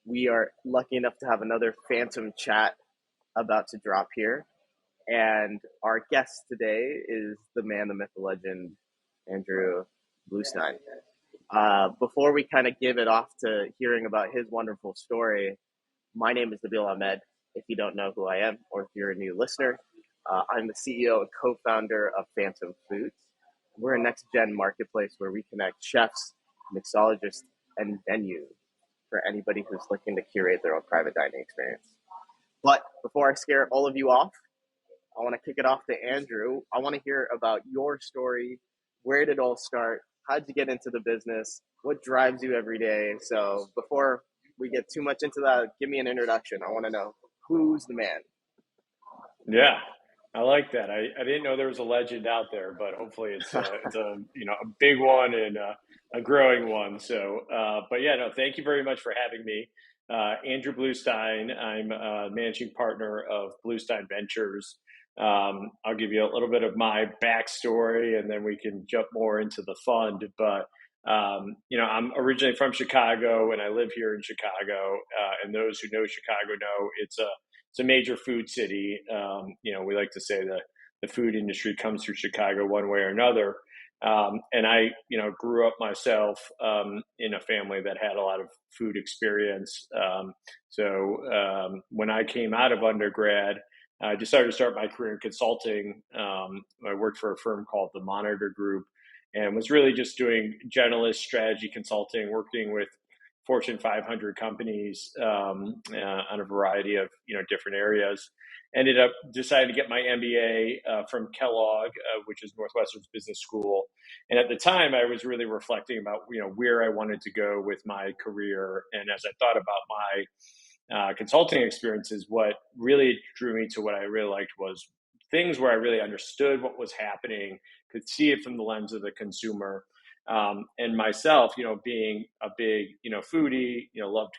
We are lucky enough to have another Phantom chat about to drop here. And our guest today is the man, the myth, the legend, Andrew Bluestein. Before we kind of give it off to hearing about his wonderful story, my name is Nabil Ahmed. If you don't know who I am, or if you're a new listener, I'm the CEO and co-founder of Phantom Foods. We're a next-gen marketplace where we connect chefs, mixologists, and venues for anybody who's looking to curate their own private dining experience. But before I scare all of you off, I want to kick it off to Andrew. I want to hear about your story. Where did it all start? How'd you get into the business? What drives you every day? So before we get too much into that, give me an introduction. I want to know who's the man. Yeah, I like that. I didn't know there was a legend out there, but hopefully it's a a big one and a growing one. So, but yeah, no, thank you very much for having me, Andrew Bluestein. I'm a managing partner of Bluestein Ventures. I'll give you a little bit of my backstory, and then we can jump more into the fund. But I'm originally from Chicago, and I live here in Chicago. And those who know Chicago know it's a major food city. We like to say that the food industry comes through Chicago one way or another. And I, grew up myself in a family that had a lot of food experience. When I came out of undergrad, I decided to start my career in consulting. I worked for a firm called the Monitor Group, and was really just doing generalist strategy consulting, working with Fortune 500 companies on a variety of different areas. Ended up deciding to get my MBA from Kellogg, which is Northwestern's business school. And at the time, I was really reflecting about where I wanted to go with my career. And as I thought about my consulting experiences, what really drew me to what I really liked was things where I really understood what was happening, could see it from the lens of the consumer. And myself, being a big, foodie, love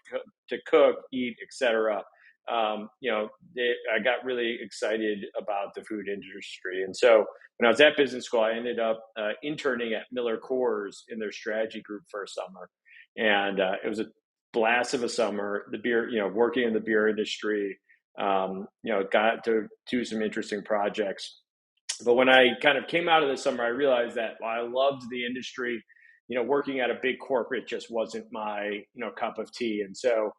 to cook, eat, etc. I got really excited about the food industry. And so when I was at business school, I ended up interning at Miller Coors in their strategy group for a summer. And it was a blast of a summer. The beer, working in the beer industry, got to do some interesting projects. But when I kind of came out of the summer, I realized that while I loved the industry, working at a big corporate just wasn't my, cup of tea. And so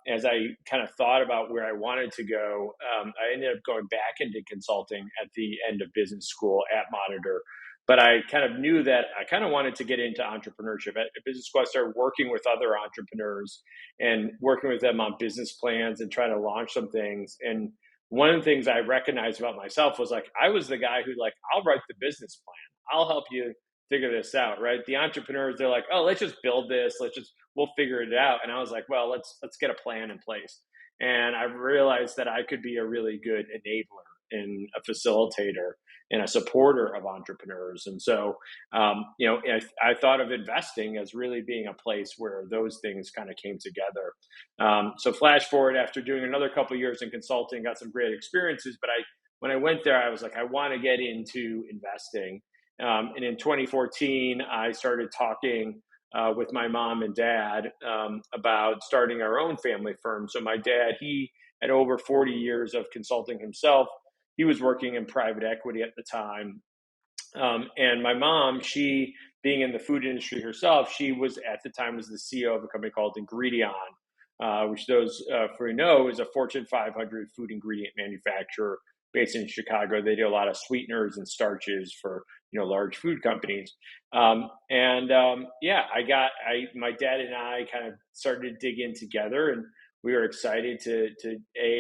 as I kind of thought about where I wanted to go, I ended up going back into consulting at the end of business school at Monitor. But I kind of knew that I kind of wanted to get into entrepreneurship. At business school, I started working with other entrepreneurs and working with them on business plans and trying to launch some things. And one of the things I recognized about myself was I was the guy who I'll write the business plan. I'll help you figure this out, right? The entrepreneurs, they're like, oh, let's just build this. We'll figure it out. And I was like, well, let's get a plan in place. And I realized that I could be a really good enabler and a facilitator and a supporter of entrepreneurs. And so, I thought of investing as really being a place where those things kind of came together. So flash forward, after doing another couple of years in consulting, got some great experiences. But when I went there, I was like, I want to get into investing. And in 2014, I started talking with my mom and dad about starting our own family firm. So my dad, he had over 40 years of consulting himself. He was working in private equity at the time. And my mom, she, being in the food industry herself, she was at the time was the CEO of a company called Ingredion, which those for you know is a Fortune 500 food ingredient manufacturer based in Chicago. They do a lot of sweeteners and starches for large food companies. My dad and I kind of started to dig in together, and we were excited to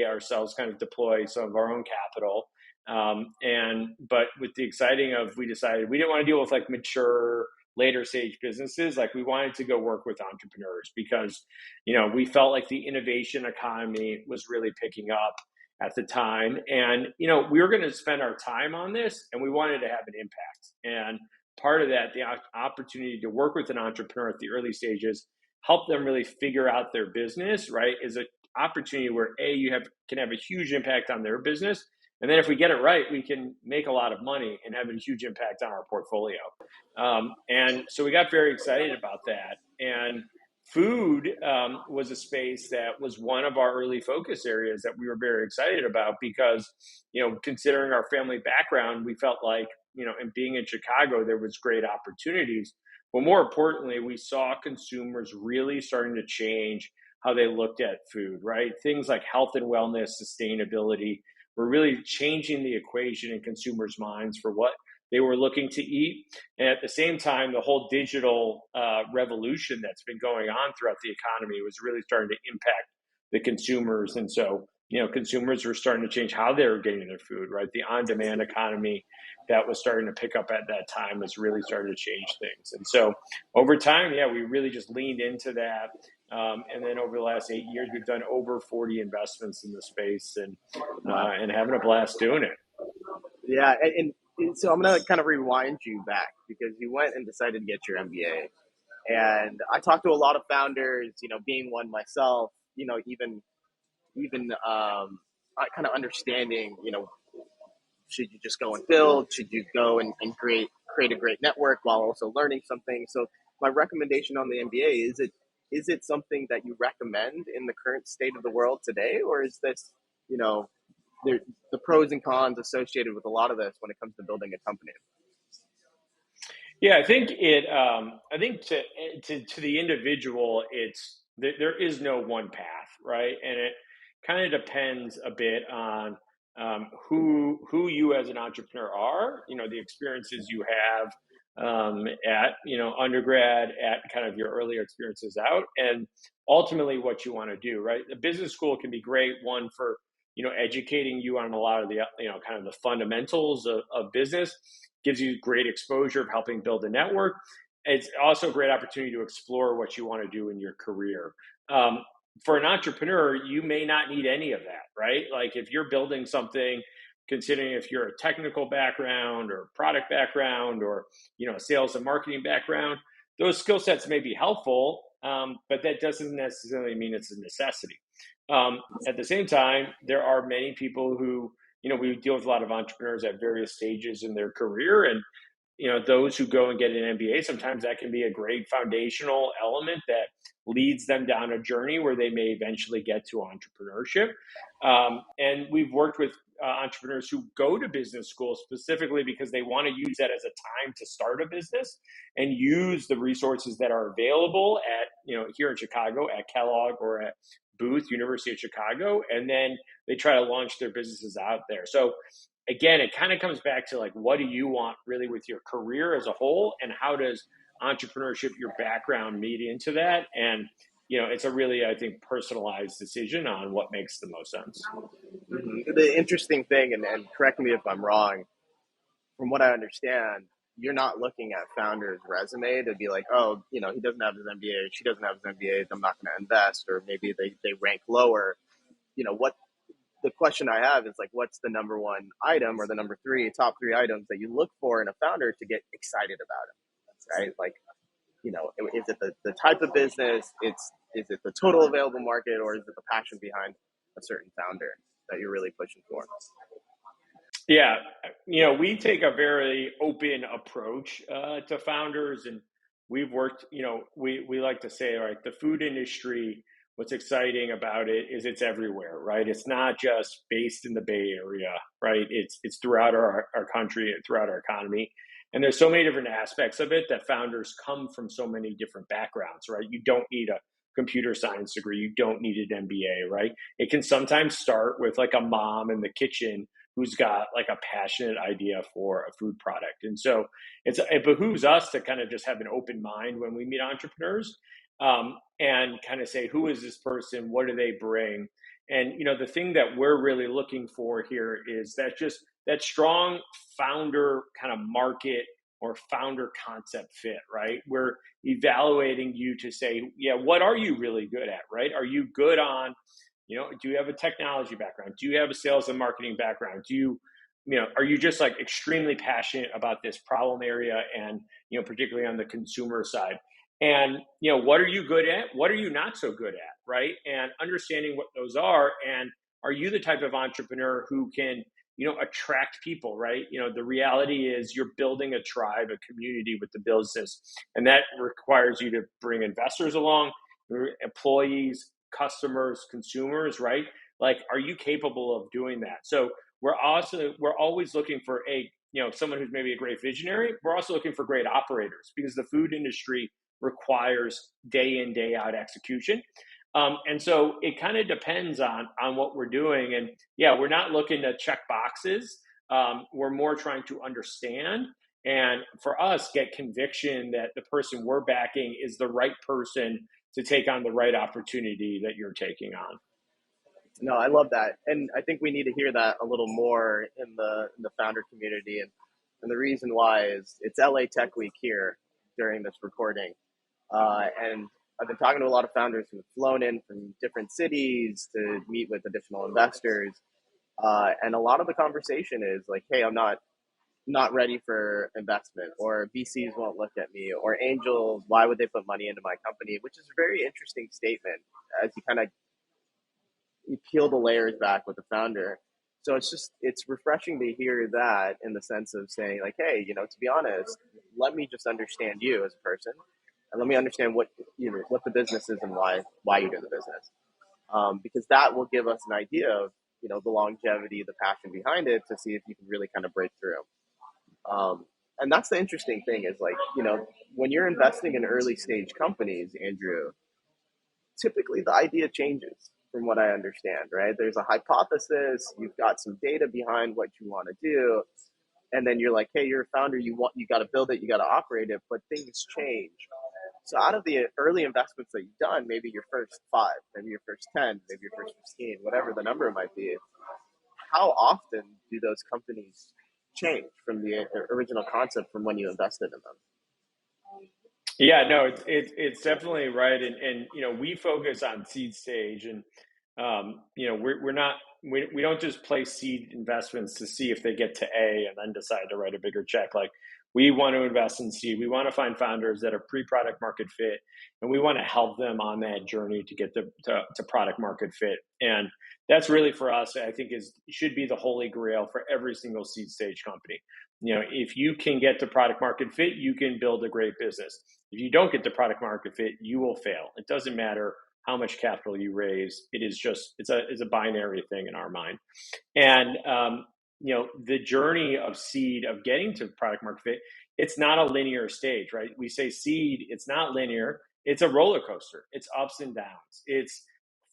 ourselves kind of deploy some of our own capital. But with the exciting of, we decided we didn't want to deal with mature later stage businesses. We wanted to go work with entrepreneurs because, we felt like the innovation economy was really picking up at the time. And, we were going to spend our time on this, and we wanted to have an impact. And part of that, the opportunity to work with an entrepreneur at the early stages, help them really figure out their business, right, is an opportunity where can have a huge impact on their business. And then if we get it right, we can make a lot of money and have a huge impact on our portfolio. And so we got very excited about that. And food was a space that was one of our early focus areas that we were very excited about because, considering our family background, we felt like, and being in Chicago, there was great opportunities. But more importantly, we saw consumers really starting to change how they looked at food, right? Things like health and wellness, sustainability were really changing the equation in consumers' minds for what they were looking to eat. And at the same time, the whole digital revolution that's been going on throughout the economy was really starting to impact the consumers. And so, consumers were starting to change how they were getting their food, right? The on-demand economy that was starting to pick up at that time was really starting to change things. And so over time, yeah, we really just leaned into that. And then over the last 8 years, we've done over 40 investments in the space and having a blast doing it. Yeah, and so I'm gonna kind of rewind you back because you went and decided to get your MBA, and I talked to a lot of founders, being one myself, even kind of understanding, should you just go and build? Should you go and create a great network while also learning something? So my recommendation on the MBA is it something that you recommend in the current state of the world today, or is this, the, the pros and cons associated with a lot of this when it comes to building a company? Yeah, I think it. I think to the individual, there is no one path, right? And it kind of depends a bit on who you as an entrepreneur are. The experiences you have at undergrad, at kind of your earlier experiences out, and ultimately what you want to do. Right, the business school can be great one for educating you on a lot of the kind of the fundamentals of business, gives you great exposure of helping build a network. It's also a great opportunity to explore what you want to do in your career. For an entrepreneur, you may not need any of that, right? Like if you're building something, considering if you're a technical background or product background or sales and marketing background, those skill sets may be helpful, but that doesn't necessarily mean it's a necessity. At the same time, there are many people who, we deal with a lot of entrepreneurs at various stages in their career. And, those who go and get an MBA, sometimes that can be a great foundational element that leads them down a journey where they may eventually get to entrepreneurship. And we've worked with entrepreneurs who go to business school specifically because they want to use that as a time to start a business and use the resources that are available at, here in Chicago at Kellogg or at Booth, University of Chicago, and then they try to launch their businesses out there. So again, it kind of comes back to like, what do you want really with your career as a whole, and how does entrepreneurship, your background, meet into that? And it's a really, I think, personalized decision on what makes the most sense. Mm-hmm. The interesting thing, and correct me if I'm wrong, from what I understand, you're not looking at founder's resume to be like, oh, he doesn't have his MBA, she doesn't have his MBA, I'm not going to invest, or maybe they rank lower. What the question I have is like, what's the number one item or the top three items that you look for in a founder to get excited about it, right? Like, is it the type of business? Is it the total available market, or is it the passion behind a certain founder that you're really pushing for? Yeah, we take a very open approach to founders, and we've worked. We like to say, all right, the food industry. What's exciting about it is it's everywhere, right? It's not just based in the Bay Area, right? It's throughout our country and throughout our economy. And there's so many different aspects of it that founders come from so many different backgrounds, right? You don't need a computer science degree. You don't need an MBA, right? It can sometimes start with like a mom in the kitchen who's got like a passionate idea for a food product. And so it behooves us to kind of just have an open mind when we meet entrepreneurs, and kind of say, who is this person? What do they bring? And, the thing that we're really looking for here is that strong founder kind of market or founder concept fit, right? We're evaluating you to say, yeah, what are you really good at, right? Are you good on, do you have a technology background? Do you have a sales and marketing background? Are you just like extremely passionate about this problem area and, particularly on the consumer side? And, what are you good at? What are you not so good at, right? And understanding what those are. And are you the type of entrepreneur who can, attract people, right? The reality is you're building a tribe, a community with the business, and that requires you to bring investors along. employees, customers, consumers, right? Like, are you capable of doing that? So we're always looking for someone who's maybe a great visionary. We're also looking for great operators, because the food industry requires day in, day out execution. And so it kind of depends on what we're doing. And yeah, we're not looking to check boxes. We're more trying to understand, and for us, get conviction that the person we're backing is the right person to take on the right opportunity that you're taking on. No, I love that, and I think we need to hear that a little more in the founder community. And the reason why is it's LA Tech Week here during this recording, and I've been talking to a lot of founders who've flown in from different cities to meet with additional investors, and a lot of the conversation is like, "Hey, I'm not ready for investment," or VCs won't look at me, or angels, why would they put money into my company? Which is a very interesting statement as you kind of you peel the layers back with the founder. So it's refreshing to hear that, in the sense of saying like, hey, to be honest, let me just understand you as a person, and let me understand what the business is and why you do the business, because that will give us an idea of the longevity, the passion behind it, to see if you can really kind of break through. And that's the interesting thing is like, when you're investing in early stage companies, Andrew, typically the idea changes from what I understand, right? There's a hypothesis, you've got some data behind what you want to do, and then you're like, hey, you're a founder, you got to build it, you got to operate it, but things change. So out of the early investments that you've done, maybe your first 5, maybe your first 10, maybe your first 15, whatever the number might be, how often do those companies change from the original concept from when you invested in them? Yeah, no, it's definitely right, and we focus on seed stage, and we don't just place seed investments to see if they get to A and then decide to write a bigger check. Like, we want to invest in seed. We want to find founders that are pre-product market fit, and we want to help them on that journey to get to product market fit. And that's really, for us, I think, should be the holy grail for every single seed stage company. If you can get to product market fit, you can build a great business. If you don't get to product market fit, you will fail. It doesn't matter how much capital you raise. It's a binary thing in our mind. And the journey of seed, of getting to product market fit, it's not a linear stage, right? We say seed, it's not linear. It's a roller coaster. It's ups and downs. It's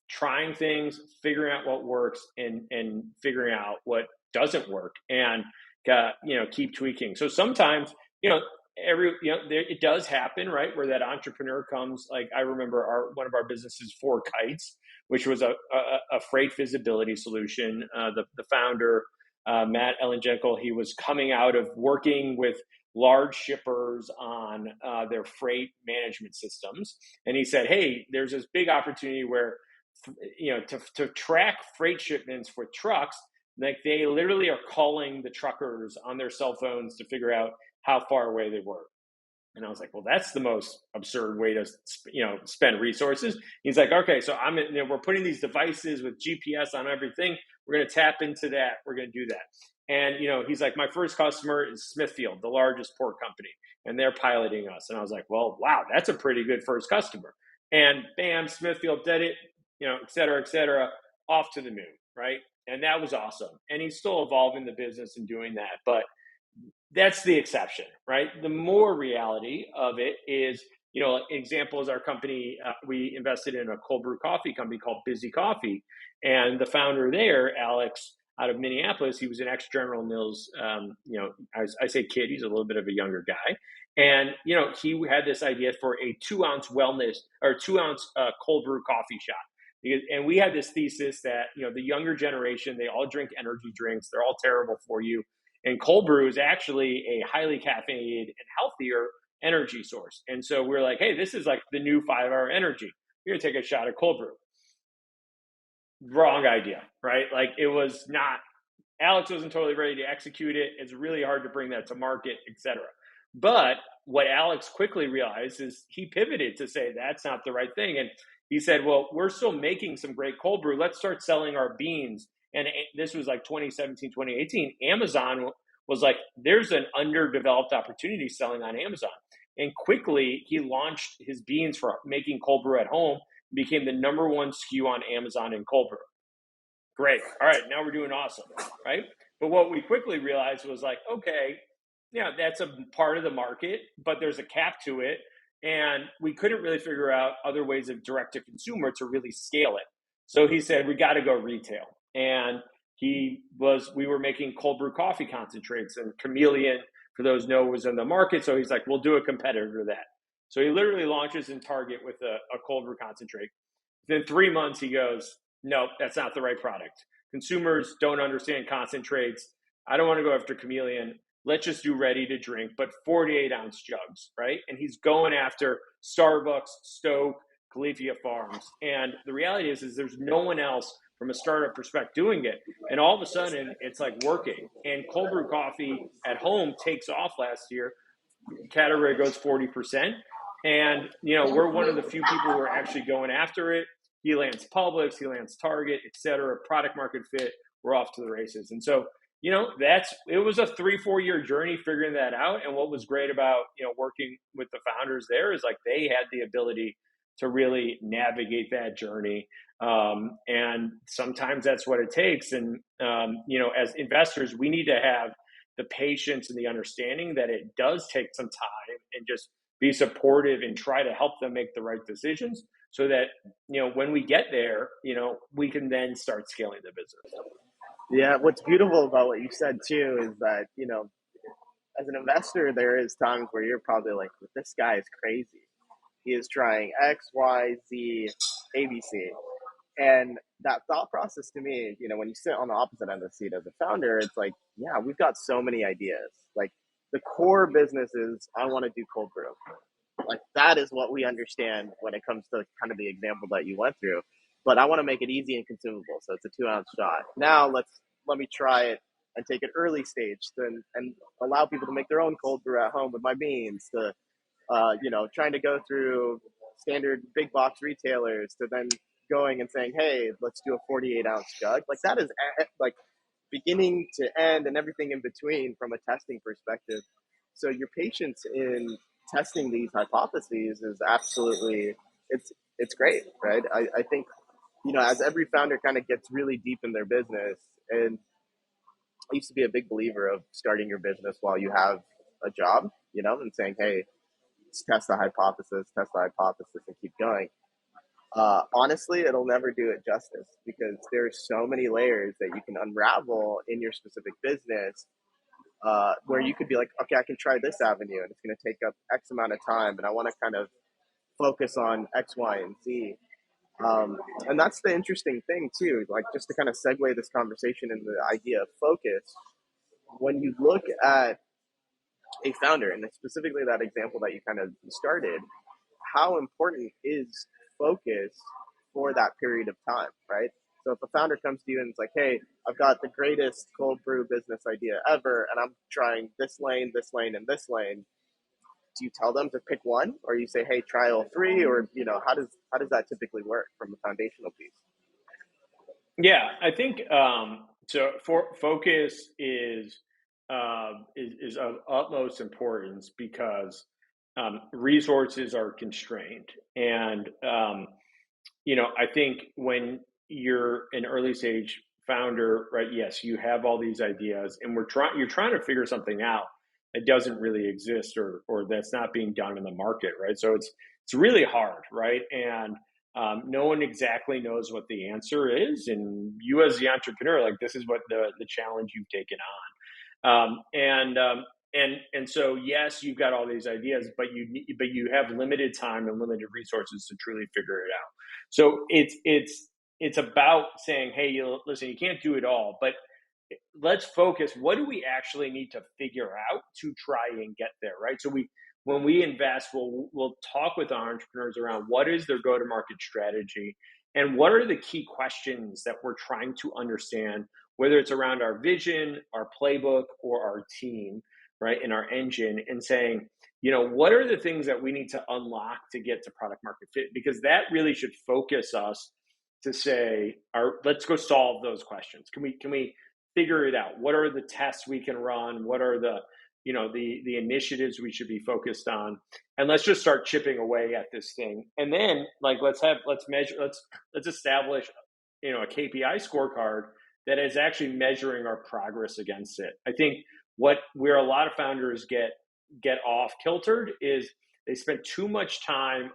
trying things, figuring out what works, and figuring out what doesn't work, and keep tweaking. So sometimes, it does happen, right, where that entrepreneur comes. Like, I remember one of our businesses, For Kites, which was a freight visibility solution. The founder, Matt Ellenjenkel, he was coming out of working with large shippers on their freight management systems, and he said, hey, there's this big opportunity where to track freight shipments for trucks. Like, they literally are calling the truckers on their cell phones to figure out how far away they were. And I was like, well, that's the most absurd way to spend resources. He's like, okay, so we're putting these devices with GPS on everything. We're going to tap into that. We're going to do that. And he's like, my first customer is Smithfield, the largest port company, and they're piloting us. And I was like, well, wow, that's a pretty good first customer. And bam, Smithfield did it, et cetera, off to the moon, right? And that was awesome. And he's still evolving the business and doing that. But that's the exception, right? The more reality of it is, example is our company. We invested in a cold brew coffee company called Busy Coffee. And the founder there, Alex, out of Minneapolis, he was an ex-General Mills, I say kid, he's a little bit of a younger guy. And, he had this idea for a 2-ounce wellness, or 2-ounce cold brew coffee shop. And we had this thesis that, the younger generation, they all drink energy drinks. They're all terrible for you. And cold brew is actually a highly caffeinated and healthier energy source. And so we're like, hey, this is like the new 5-hour energy. We're going to take a shot at cold brew. Wrong idea, right? Like, it was not, Alex wasn't totally ready to execute it. It's really hard to bring that to market, etc. But what Alex quickly realized is he pivoted to say that's not the right thing. And he said, well, we're still making some great cold brew. Let's start selling our beans. And this was like 2017, 2018. Amazon was like, there's an underdeveloped opportunity selling on Amazon. And quickly he launched his beans for making cold brew at home. became the #1 SKU on Amazon in cold brew. Great. All right, now we're doing awesome, right? But what we quickly realized was like, okay, yeah, that's a part of the market, but there's a cap to it. And we couldn't really figure out other ways of direct to consumer to really scale it. So he said, we got to go retail. And we were making cold brew coffee concentrates, and Chameleon, for those know, was in the market. So he's like, we'll do a competitor to that. So he literally launches in Target with a cold brew concentrate. Within 3 months, he goes, nope, that's not the right product. Consumers don't understand concentrates. I don't want to go after Chameleon. Let's just do ready to drink, but 48-ounce jugs, right? And he's going after Starbucks, Stoke, Califia Farms. And the reality is there's no one else from a startup perspective doing it. And all of a sudden, it's like working. And cold brew coffee at home takes off last year. Category goes 40%. And, we're one of the few people who are actually going after it. He lands Publix, he lands Target, et cetera, product market fit. We're off to the races. And so, it was a 3-4 year journey figuring that out. And what was great about, working with the founders there is like they had the ability to really navigate that journey. And sometimes that's what it takes. And, as investors, we need to have the patience and the understanding that it does take some time, and just be supportive and try to help them make the right decisions so that, when we get there, we can then start scaling the business. Yeah, what's beautiful about what you said too is that, as an investor, there is times where you're probably like, this guy is crazy. He is trying X, Y, Z, ABC. And that thought process to me, when you sit on the opposite end of the seat as a founder, it's like, yeah, we've got so many ideas. Like the core business is, I want to do cold brew. Like that is what we understand when it comes to kind of the example that you went through. But I want to make it easy and consumable. So it's a 2-ounce shot. Now let me try it and take it early stage and allow people to make their own cold brew at home with my beans, to trying to go through standard big box retailers, to then going and saying, hey, let's do a 48-ounce jug. Like that is like beginning to end and everything in between from a testing perspective. So your patience in testing these hypotheses is absolutely, it's great, right? I think, as every founder kind of gets really deep in their business, and I used to be a big believer of starting your business while you have a job, and saying, hey, let's test the hypothesis, and keep going. Honestly, it'll never do it justice, because there's so many layers that you can unravel in your specific business, where you could be like, okay, I can try this avenue and it's going to take up X amount of time, and I want to kind of focus on X, Y, and Z. And that's the interesting thing too, like just to kind of segue this conversation into the idea of focus. When you look at a founder, and specifically that example that you kind of started, how important is focus for that period of time, right? So if a founder comes to you and it's like, hey, I've got the greatest cold brew business idea ever, and I'm trying this lane, and this lane, do you tell them to pick one, or you say, hey, try all three, or how does that typically work from a foundational piece? Yeah, I think so. For focus is of utmost importance, because resources are constrained, and I think when you're an early stage founder, right? Yes, you have all these ideas, and you're trying to figure something out that doesn't really exist, or that's not being done in the market, right? So it's really hard, right? And no one exactly knows what the answer is, and you as the entrepreneur, like this is what the challenge you've taken on. And so yes, you've got all these ideas, but you have limited time and limited resources to truly figure it out. So it's about saying, hey, listen, you can't do it all, but let's focus. What do we actually need to figure out to try and get there, right? So when we invest, we'll talk with our entrepreneurs around what is their go-to-market strategy, and what are the key questions that we're trying to understand, whether it's around our vision, our playbook, or our team, right, in our engine, and saying, what are the things that we need to unlock to get to product market fit? Because that really should focus us to say, let's go solve those questions. Can we figure it out? What are the tests we can run? What are the the initiatives we should be focused on, and let's just start chipping away at this thing. And then let's measure, let's establish a KPI scorecard that is actually measuring our progress against it. I think where a lot of founders get off kiltered is they spend too much time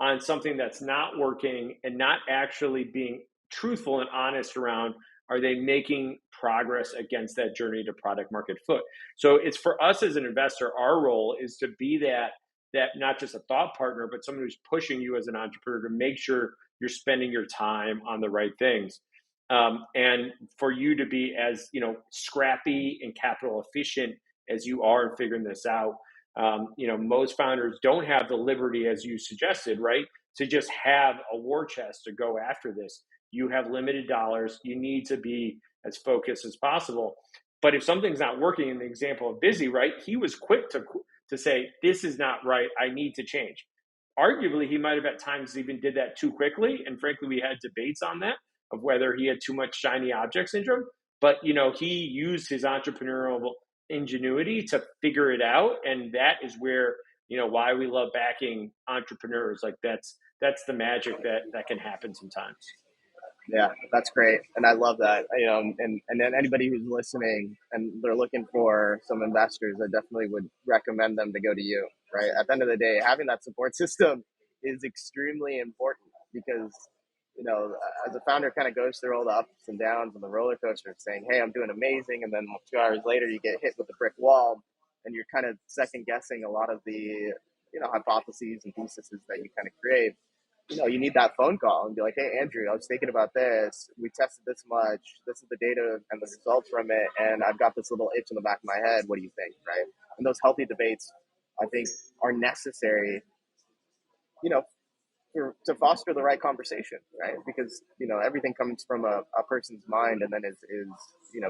on something that's not working and not actually being truthful and honest around, are they making progress against that journey to product market fit? So it's for us as an investor, our role is to be that not just a thought partner, but someone who's pushing you as an entrepreneur to make sure you're spending your time on the right things. And for you to be as scrappy and capital efficient as you are in figuring this out. Most founders don't have the liberty, as you suggested, right, to just have a war chest to go after this. You have limited dollars. You need to be as focused as possible. But if something's not working, in the example of Busy, right, he was quick to say, this is not right. I need to change. Arguably, he might have at times even did that too quickly. And frankly, we had debates on that of whether he had too much shiny object syndrome. But, he used his entrepreneurial ingenuity to figure it out. And that is where, why we love backing entrepreneurs. Like that's the magic that can happen sometimes. Yeah, that's great. And I love that. And then anybody who's listening and they're looking for some investors, I definitely would recommend them to go to you, right? At the end of the day, having that support system is extremely important because, as a founder kind of goes through all the ups and downs and the roller coaster of saying, hey, I'm doing amazing. And then 2 hours later, you get hit with a brick wall and you're kind of second guessing a lot of the, hypotheses and theses that you kind of create. You need that phone call and be like, hey, Andrew, I was thinking about this. We tested this much. This is the data and the results from it. And I've got this little itch in the back of my head. What do you think? Right. And those healthy debates, I think, are necessary, to foster the right conversation. Right. Because, everything comes from a person's mind and then is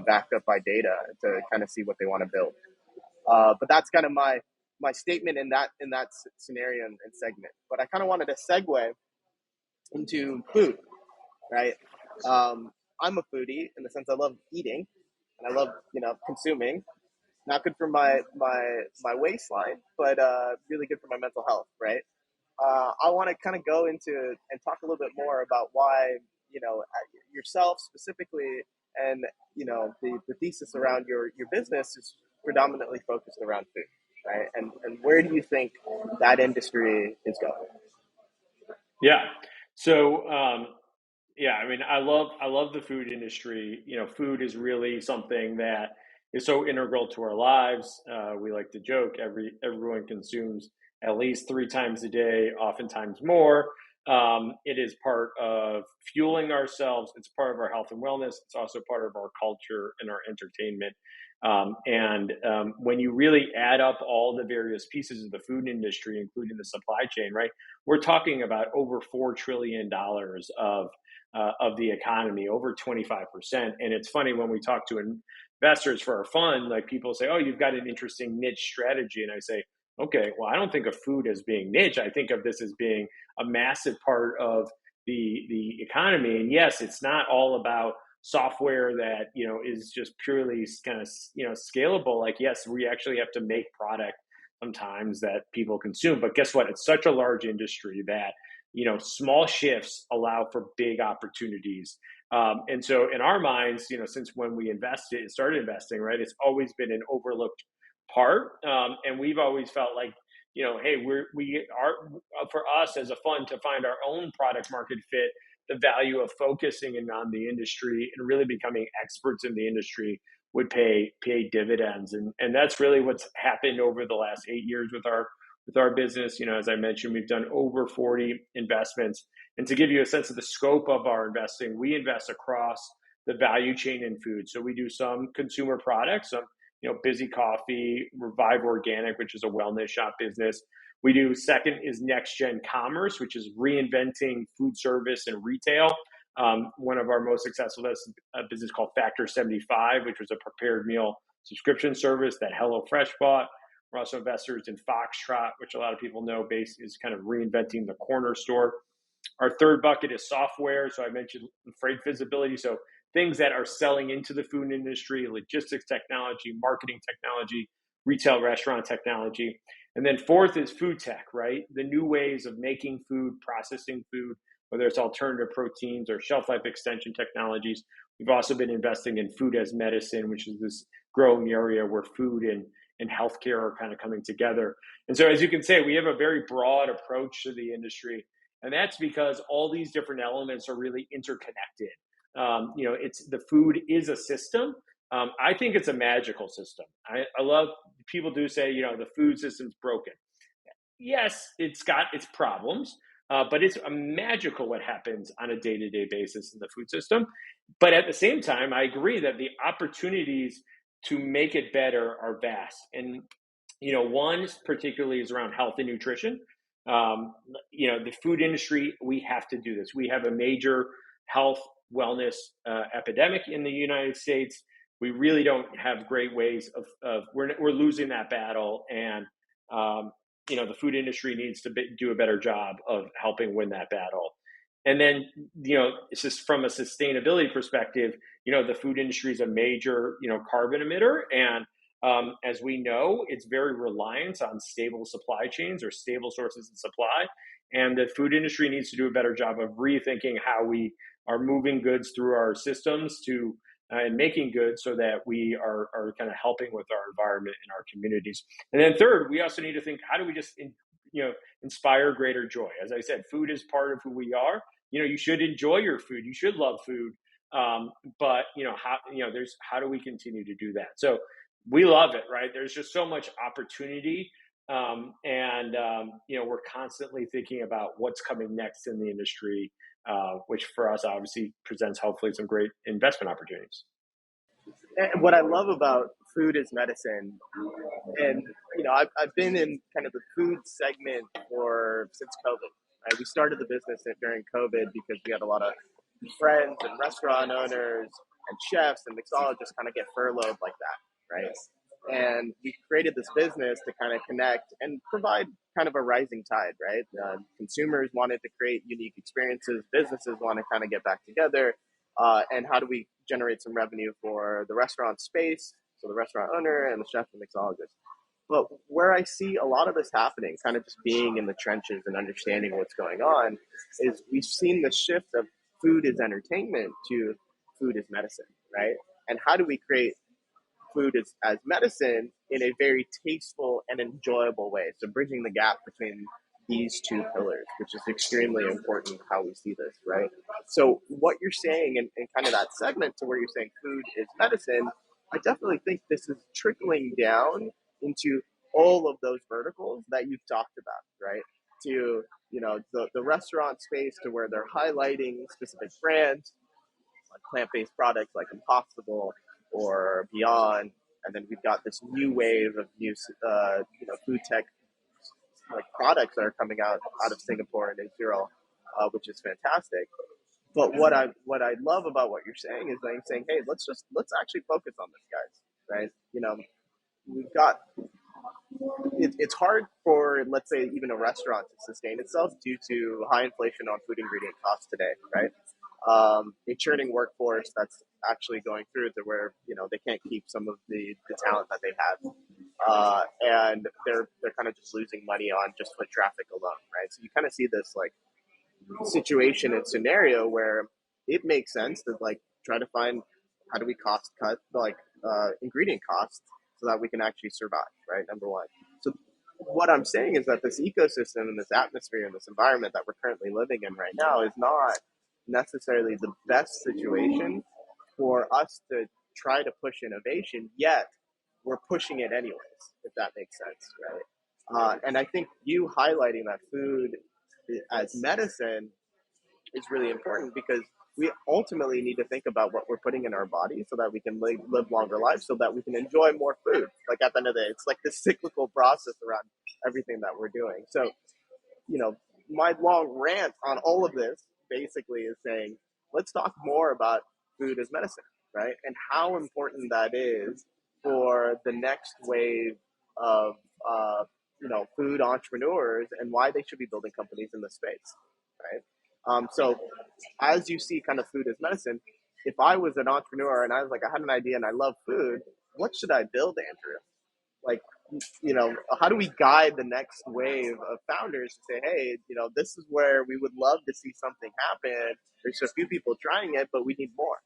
backed up by data to kind of see what they want to build. But that's kind of my statement in that scenario and segment. But I kind of wanted to segue into food, right? I'm a foodie in the sense I love eating and I love, consuming. Not good for my waistline, but really good for my mental health, right? I want to kind of go into and talk a little bit more about why, yourself specifically and, the thesis around your business is predominantly focused around food, right? And where do you think that industry is going? Yeah. So, I love the food industry. Food is really something that is so integral to our lives. We like to joke everyone consumes at least 3 times a day, oftentimes more. It is part of fueling ourselves. It's part of our health and wellness. It's also part of our culture and our entertainment. When you really add up all the various pieces of the food industry, including the supply chain, right, we're talking about over $4 trillion of the economy, over 25%. And it's funny when we talk to investors for our fund, like people say, oh, you've got an interesting niche strategy. And I say, okay, well, I don't think of food as being niche. I think of this as being a massive part of the economy. And yes, it's not all about software that, is just purely kind of, scalable. Like, yes, we actually have to make product sometimes that people consume. But guess what? It's such a large industry that, small shifts allow for big opportunities. And so in our minds, since when we started investing, right, it's always been an overlooked part. And we've always felt like, hey, we are for us as a fund to find our own product market fit, the value of focusing in on the industry and really becoming experts in the industry would pay dividends. And that's really what's happened over the last 8 years with our business. As I mentioned, we've done over 40 investments. And to give you a sense of the scope of our investing, we invest across the value chain in food. So we do some consumer products, some, Busy Coffee, Revive Organic, which is a wellness shop business. We do second is next gen commerce, which is reinventing food service and retail. One of our most successful business called Factor 75, which was a prepared meal subscription service that HelloFresh bought. We're also investors in Foxtrot, which a lot of people know is kind of reinventing the corner store. Our third bucket is software. So I mentioned freight visibility. So things that are selling into the food industry, logistics technology, marketing technology. retail restaurant technology. And then fourth is food tech, right? The new ways of making food, processing food, whether it's alternative proteins or shelf life extension technologies. We've also been investing in food as medicine, which is this growing area where food and healthcare are kind of coming together. And so, as you can say, we have a very broad approach to the industry. And that's because all these different elements are really interconnected. It's the food is a system. I think it's a magical system. I love people do say, the food system's broken. Yes, it's got its problems, but it's a magical what happens on a day-to-day basis in the food system. But at the same time, I agree that the opportunities to make it better are vast. And one particularly is around health and nutrition. The food industry, we have to do this. We have a major health wellness epidemic in the United States. We really don't have great ways of we're losing that battle, and the food industry needs to do a better job of helping win that battle. And then, it's just from a sustainability perspective, the food industry is a major, carbon emitter. And as we know, it's very reliant on stable supply chains or stable sources of supply. And the food industry needs to do a better job of rethinking how we are moving goods through our systems to and making goods so that we are kind of helping with our environment and our communities. And then third, we also need to think, how do we just inspire greater joy? As I said, food is part of who we are. You should enjoy your food. You should love food. But how do we continue to do that? So we love it, right? There's just so much opportunity. We're constantly thinking about what's coming next in the industry, which for us obviously presents hopefully some great investment opportunities. And what I love about food is medicine, and I've been in kind of the food segment since COVID. Right? We started the business during COVID because we had a lot of friends and restaurant owners and chefs and mixologists kind of get furloughed like that, right? And we created this business to kind of connect and provide kind of a rising tide, right? Consumers wanted to create unique experiences. Businesses want to kind of get back together. And how do we generate some revenue for the restaurant space, so the restaurant owner and the chef and mixologist? But where I see a lot of this happening, kind of just being in the trenches and understanding what's going on, is we've seen the shift of food is entertainment to food is medicine, right? And how do we create food as medicine in a very tasteful and enjoyable way? So bridging the gap between these two pillars, which is extremely important how we see this, right? So what you're saying in kind of that segment to where you're saying food is medicine, I definitely think this is trickling down into all of those verticals that you've talked about, right? To, the restaurant space, to where they're highlighting specific brands, like plant-based products like Impossible or Beyond. And then we've got this new wave of new, food tech like products that are coming out of Singapore and Israel, which is fantastic. But what I love about what you're saying is that you're saying, hey, let's actually focus on this, guys, right? We've got it's hard for, let's say, even a restaurant to sustain itself due to high inflation on food ingredient costs today, right? A churning workforce that's actually going through to where they can't keep some of the talent that they have, and they're kind of just losing money on just foot traffic alone, right? So you kind of see this like situation and scenario where it makes sense to like try to find how do we cost cut ingredient costs so that we can actually survive, right? Number one. So what I'm saying is that this ecosystem and this atmosphere and this environment that we're currently living in right now is not necessarily the best situation for us to try to push innovation, yet we're pushing it anyways, if that makes sense, right? And I think you highlighting that food as medicine is really important, because we ultimately need to think about what we're putting in our body so that we can live longer lives, so that we can enjoy more food. Like at the end of the day, it's like this cyclical process around everything that we're doing. So, my long rant on all of this basically is saying, let's talk more about food as medicine, right? And how important that is for the next wave of, food entrepreneurs, and why they should be building companies in this space, right? So as you see kind of food as medicine, if I was an entrepreneur and I was like, I had an idea and I love food, what should I build, Andrew? Like, how do we guide the next wave of founders to say, hey, this is where we would love to see something happen. There's a few people trying it, but we need more.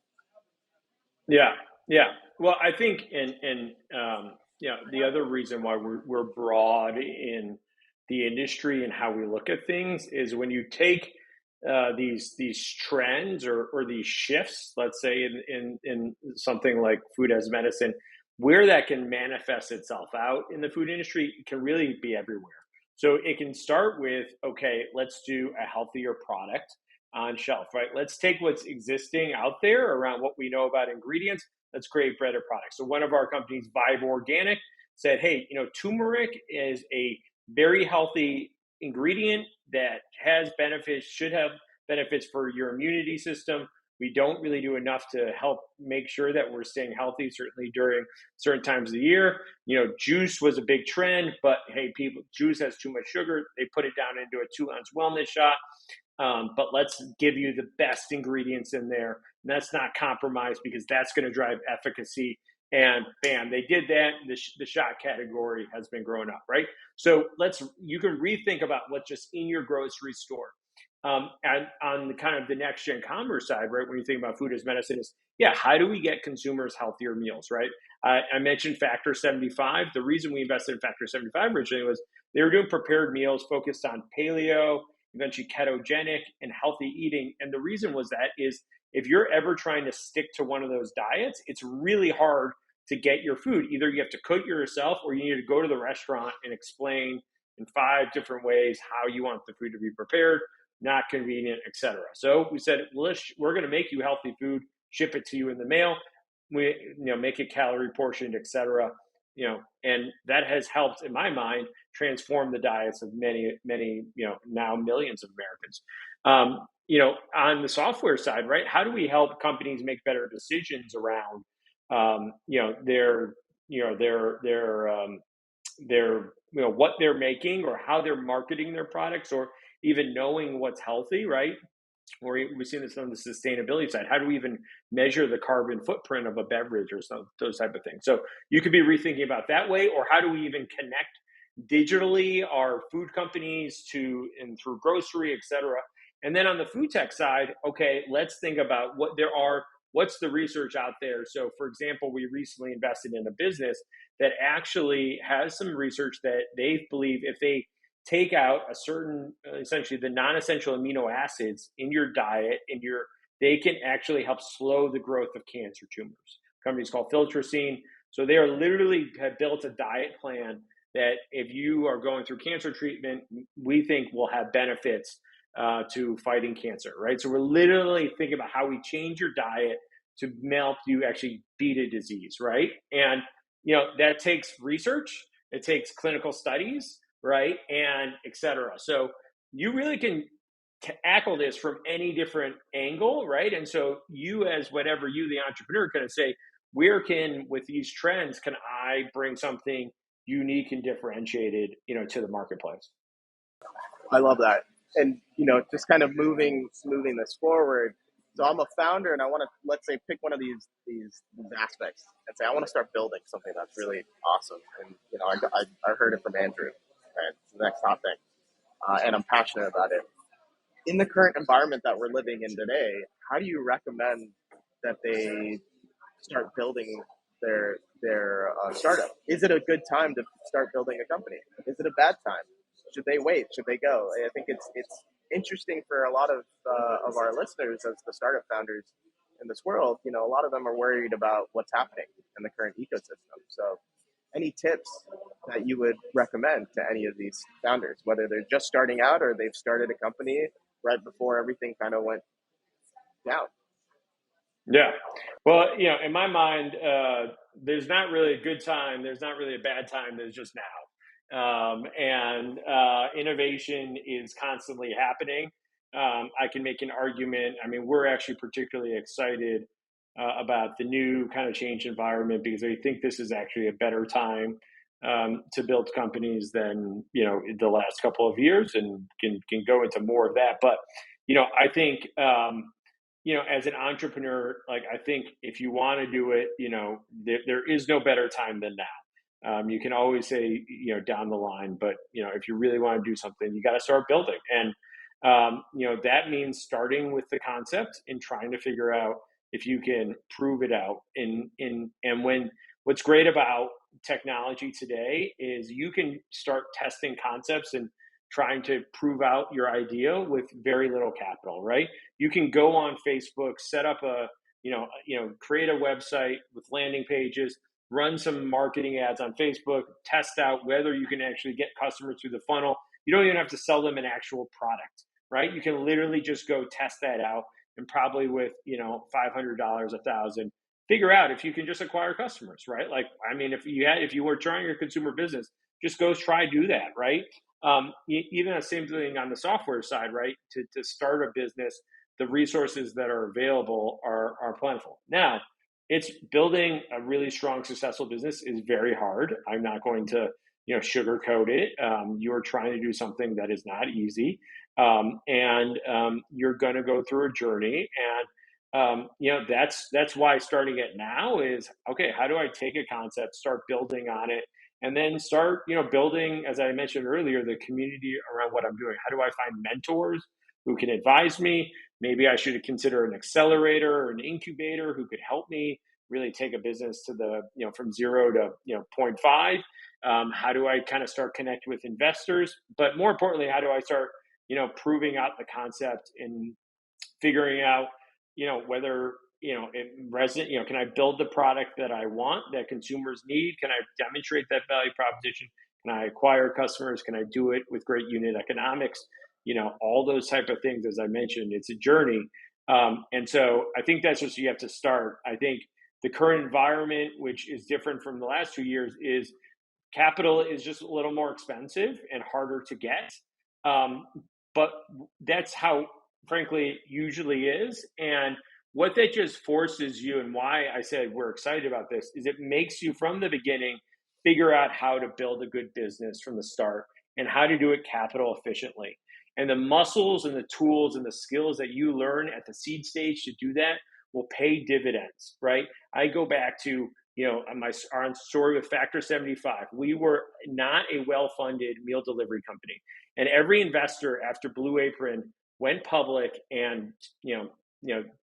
Yeah, yeah. Well, I think, the other reason why we're broad in the industry and how we look at things is when you take these trends or these shifts, let's say in something like food as medicine, where that can manifest itself out in the food industry, it can really be everywhere. So it can start with, okay, let's do a healthier product on shelf, right? Let's take what's existing out there around what we know about ingredients. Let's create better products. So one of our companies, Vive Organic, said, hey, turmeric is a very healthy ingredient that has benefits, should have benefits for your immunity system. We don't really do enough to help make sure that we're staying healthy, certainly during certain times of the year. Juice was a big trend, but hey, juice has too much sugar. They put it down into a 2-ounce wellness shot. But let's give you the best ingredients in there. And that's not compromised because that's going to drive efficacy. And bam, they did that. The shot category has been growing up, right? So you can rethink about what's just in your grocery store. And on the kind of the next gen commerce side, right? When you think about food as medicine, is how do we get consumers healthier meals, right? I mentioned Factor 75. The reason we invested in Factor 75 originally was they were doing prepared meals focused on paleo, eventually ketogenic, and healthy eating. And the reason was that is if you're ever trying to stick to one of those diets, it's really hard to get your food. Either you have to cook yourself or you need to go to the restaurant and explain in 5 different ways how you want the food to be prepared, not convenient, etc. So we said, we're going to make you healthy food, ship it to you in the mail. We make it calorie portioned, etc. And that has helped, in my mind, transform the diets of many, now millions of Americans. On the software side, right? How do we help companies make better decisions around, what they're making or how they're marketing their products, or even knowing what's healthy, right? Or we've seen this on the sustainability side. How do we even measure the carbon footprint of a beverage or those type of things? So you could be rethinking about that way, or how do we even connect digitally our food companies through grocery, et cetera. And then on the food tech side, okay, let's think about what's the research out there. So for example, we recently invested in a business that actually has some research that they believe if they take out a certain, essentially the non-essential amino acids in your diet, they can actually help slow the growth of cancer tumors. Company's called Filtracine. So they are literally have built a diet plan that if you are going through cancer treatment, we think will have benefits to fighting cancer, right? So we're literally thinking about how we change your diet to help you actually beat a disease, right? And that takes research, it takes clinical studies, right? And et cetera. So you really can tackle this from any different angle, right? And so you, as whatever you, the entrepreneur, kind of say, with these trends, can I bring something unique and differentiated, to the marketplace? I love that. And just kind of moving this forward. So I'm a founder, and I want to, let's say, pick one of these aspects and say I want to start building something that's really awesome. And I heard it from Andrew. Right, it's the next hot thing, and I'm passionate about it. In the current environment that we're living in today, how do you recommend that they start building their startup? Is it a good time to start building a company? Is it a bad time? Should they wait? Should they go? I think it's interesting for a lot of our listeners as the startup founders in this world. A lot of them are worried about what's happening in the current ecosystem. So, any tips that you would recommend to any of these founders, whether they're just starting out or they've started a company right before everything kind of went down? Yeah. Well, in my mind, there's not really a good time. There's not really a bad time. There's just now. And innovation is constantly happening. I can make an argument. I mean, we're actually particularly excited about the new kind of change environment because I think this is actually a better time to build companies than, the last couple of years, and can go into more of that. But, I think, as an entrepreneur, like I think if you want to do it, there is no better time than now. You can always say, down the line, but if you really want to do something, you got to start building. And that means starting with the concept and trying to figure out if you can prove it out. And when what's great about technology today is you can start testing concepts and trying to prove out your idea with very little capital, right? You can go on Facebook, set up create a website with landing pages, run some marketing ads on Facebook, test out whether you can actually get customers through the funnel. You don't even have to sell them an actual product, right? You can literally just go test that out, and probably with $500, $1,000, figure out if you can just acquire customers, right? Like, I mean, if you were trying your consumer business, just go try do that, right? Even the same thing on the software side, right? To start a business, the resources that are available are plentiful. Now, it's building a really strong, successful business is very hard. I'm not going to sugarcoat it. You are trying to do something that is not easy, and you're going to go through a journey. And that's why starting it now is okay. How do I take a concept, start building on it, and then start building, as I mentioned earlier, the community around what I'm doing? How do I find mentors who can advise me? Maybe I should consider an accelerator or an incubator who could help me really take a business to the from 0 to zero point 0.5. How do I kind of start connecting with investors? But more importantly, how do I start proving out the concept and figuring out whether it resonate? Can I build the product that I want, that consumers need? Can I demonstrate that value proposition? Can I acquire customers? Can I do it with great unit economics? All those type of things. As I mentioned, it's a journey. And so I think that's just, you have to start. I think the current environment, which is different from the last 2 years, is capital is just a little more expensive and harder to get. But that's how, frankly, it usually is. And what that just forces you, and why I said we're excited about this, is it makes you from the beginning figure out how to build a good business from the start and how to do it capital efficiently. And the muscles and the tools and the skills that you learn at the seed stage to do that will pay dividends, right? I go back to our story with Factor 75. We were not a well-funded meal delivery company, and every investor after Blue Apron went public and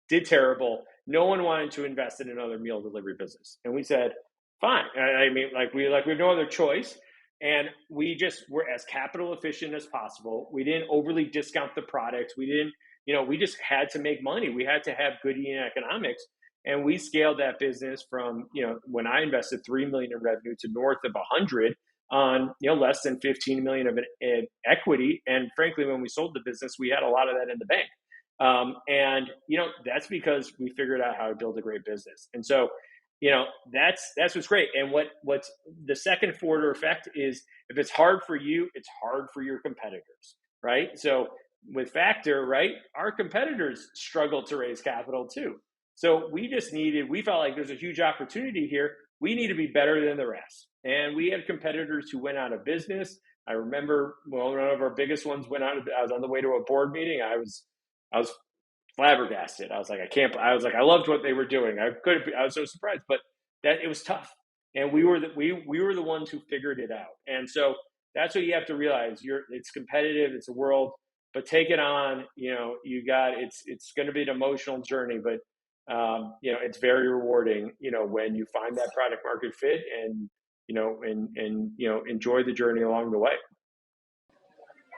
did terrible. No one wanted to invest in another meal delivery business, and we said, fine. I mean, we have no other choice. And we just were as capital efficient as possible. We didn't overly discount the products. We didn't, we just had to make money. We had to have good unit economics. And we scaled that business from, when I invested $3 million in revenue to north of 100 on, less than 15 million of an equity. And frankly, when we sold the business, we had a lot of that in the bank. And that's because we figured out how to build a great business. And so, that's what's great. And what's the second order effect is, if it's hard for you, it's hard for your competitors, right? So with Factor, right, our competitors struggled to raise capital too. So we felt like there's a huge opportunity here. We need to be better than the rest. And we had competitors who went out of business. I remember one of our biggest ones went out. I was on the way to a board meeting. I was flabbergasted. I was like, I loved what they were doing. I was so surprised, but that it was tough. And we were the ones who figured it out. And so that's what you have to realize. It's competitive. It's a world, but take it on. It's going to be an emotional journey, but it's very rewarding. When you find that product market fit and enjoy the journey along the way.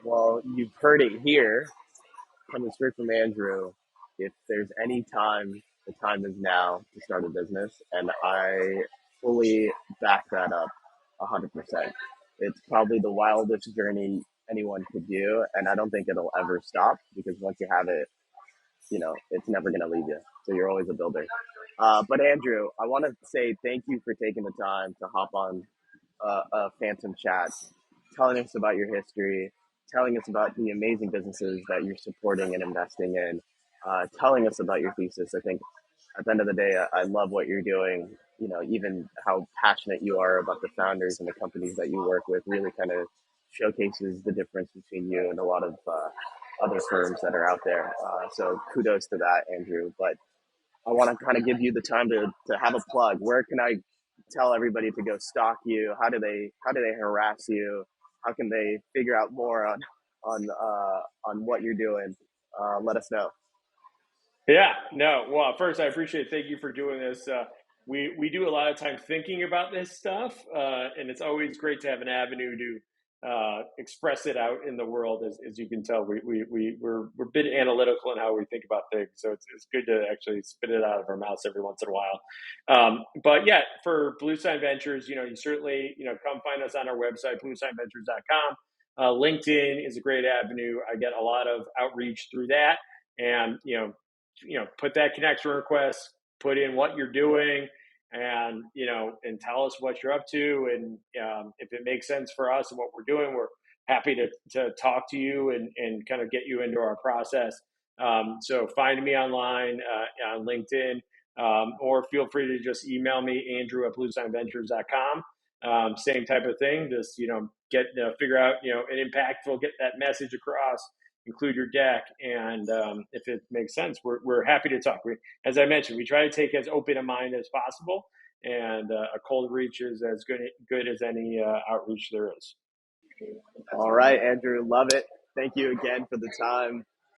Well, you've heard it here, coming straight from Andrew. If there's any time, the time is now to start a business, and I fully back that up 100%. It's probably the wildest journey anyone could do, and I don't think it'll ever stop, because once you have it, it's never going to leave you. So you're always a builder. But Andrew, I want to say thank you for taking the time to hop on a Phantom Chat, telling us about your history, telling us about the amazing businesses that you're supporting and investing in, telling us about your thesis. I think at the end of the day, I love what you're doing. Even how passionate you are about the founders and the companies that you work with really kind of showcases the difference between you and a lot of other firms that are out there. So kudos to that, Andrew. But I want to kind of give you the time to have a plug. Where can I tell everybody to go stalk you? How do they harass you? How can they figure out more on what you're doing? Let us know. Yeah, no. Well, first, I appreciate it. Thank you for doing this. We do a lot of time thinking about this stuff, and it's always great to have an avenue to express it out in the world. As you can tell, we're a bit analytical in how we think about things, so it's good to actually spit it out of our mouths every once in a while. But yeah, for Bluestein Ventures, you certainly come find us on our website, bluesteinventures.com. LinkedIn is a great avenue. I get a lot of outreach through that, and put that connection request, put in what you're doing, and and tell us what you're up to, and if it makes sense for us and what we're doing, we're happy to talk to you and kind of get you into our process. So find me online on LinkedIn, or feel free to just email me, Andrew at bluesteinventures.com. Same type of thing, just get figure out an impactful, get that message across, include your deck, and if it makes sense, we're happy to talk. As I mentioned, we try to take as open a mind as possible, and a cold reach is as good as any outreach there is. All right, Andrew, love it. Thank you again for the time.